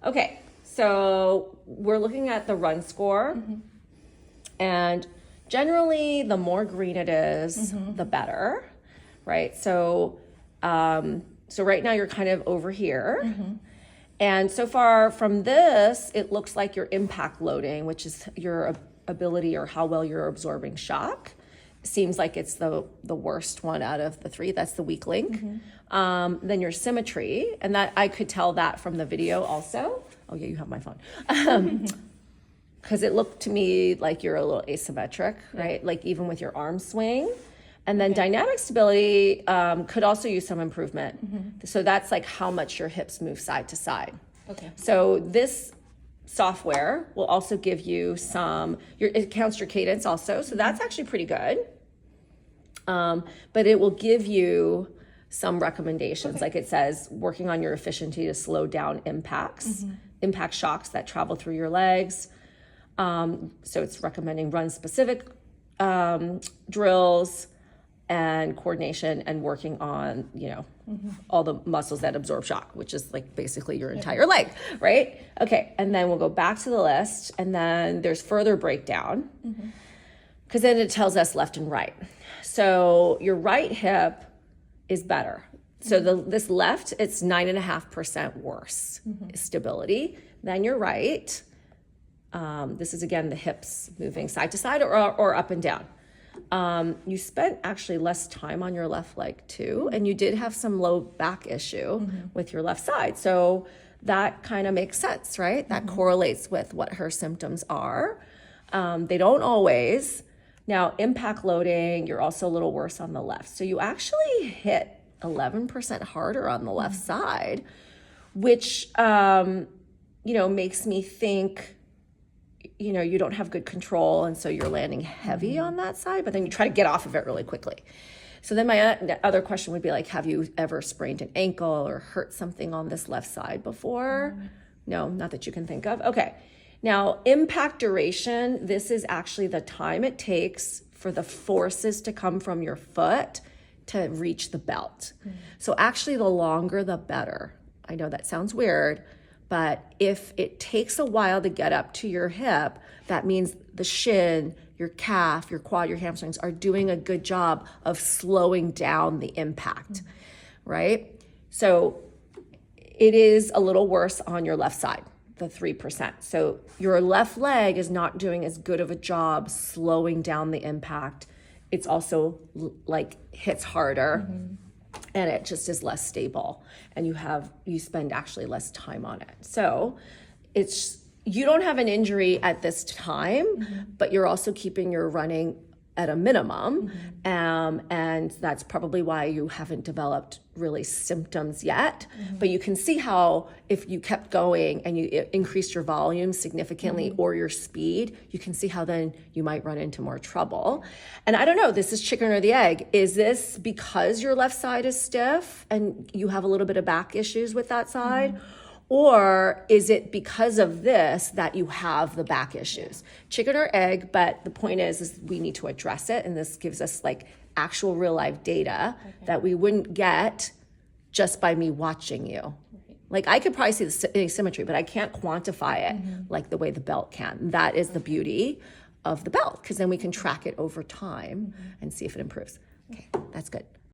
Okay, so we're looking at the run score, and generally the more green it is, the better, right? So, so right now you're kind of over here. And so far from this, it looks like your impact loading, which is your ability or how well you're absorbing shock, seems like it's the worst one out of the three. That's the weak link. Then your symmetry, and that I could tell that from the video also. Oh yeah, you have my phone. Because it looked to me like you're a little asymmetric, right? Like even with your arm swing. And then dynamic stability could also use some improvement. So that's like how much your hips move side to side. Okay. So this software will also give you some, it counts your cadence also. So that's actually pretty good. But it will give you some recommendations. Like it says, working on your efficiency to slow down impacts, impact shocks that travel through your legs. So it's recommending run specific drills and coordination and working on, you know, all the muscles that absorb shock, which is like basically your entire leg, right? Okay, and then we'll go back to the list, and then there's further breakdown, because then it tells us left and right. So your right hip is better. So this left, it's 9.5% worse stability than your right. This is again the hips moving side to side or up and down. You spent actually less time on your left leg too, and you did have some low back issue with your left side. So that kind of makes sense, right? That correlates with what her symptoms are. They don't always. Now, impact loading, you're also a little worse on the left. So you actually hit 11% harder on the left side, which, you know, makes me think, you know, you don't have good control, and so you're landing heavy on that side, but then you try to get off of it really quickly. So then my other question would be like, have you ever sprained an ankle or hurt something on this left side before? No, not that you can think of. Okay. Now, impact duration, this is actually the time it takes for the forces to come from your foot to reach the belt. So actually, the longer, the better. I know that sounds weird, but if it takes a while to get up to your hip, that means the shin, your calf, your quad, your hamstrings are doing a good job of slowing down the impact, right? So it is a little worse on your left side, the 3%. So your left leg is not doing as good of a job slowing down the impact. It's also like hits harder. And it just is less stable, and you spend actually less time on it. So you don't have an injury at this time, but you're also keeping your running at a minimum. And that's probably why you haven't developed really symptoms yet. But you can see how if you kept going and you increased your volume significantly or your speed, you can see how then you might run into more trouble. And I don't know, this is chicken or the egg. Is this because your left side is stiff and you have a little bit of back issues with that side? Or is it because of this that you have the back issues? Chicken or egg, but the point is we need to address it, and this gives us like actual real life data that we wouldn't get just by me watching you. Like I could probably see the asymmetry, but I can't quantify it like the way the belt can. That is the beauty of the belt, because then we can track it over time and see if it improves. Okay, that's good.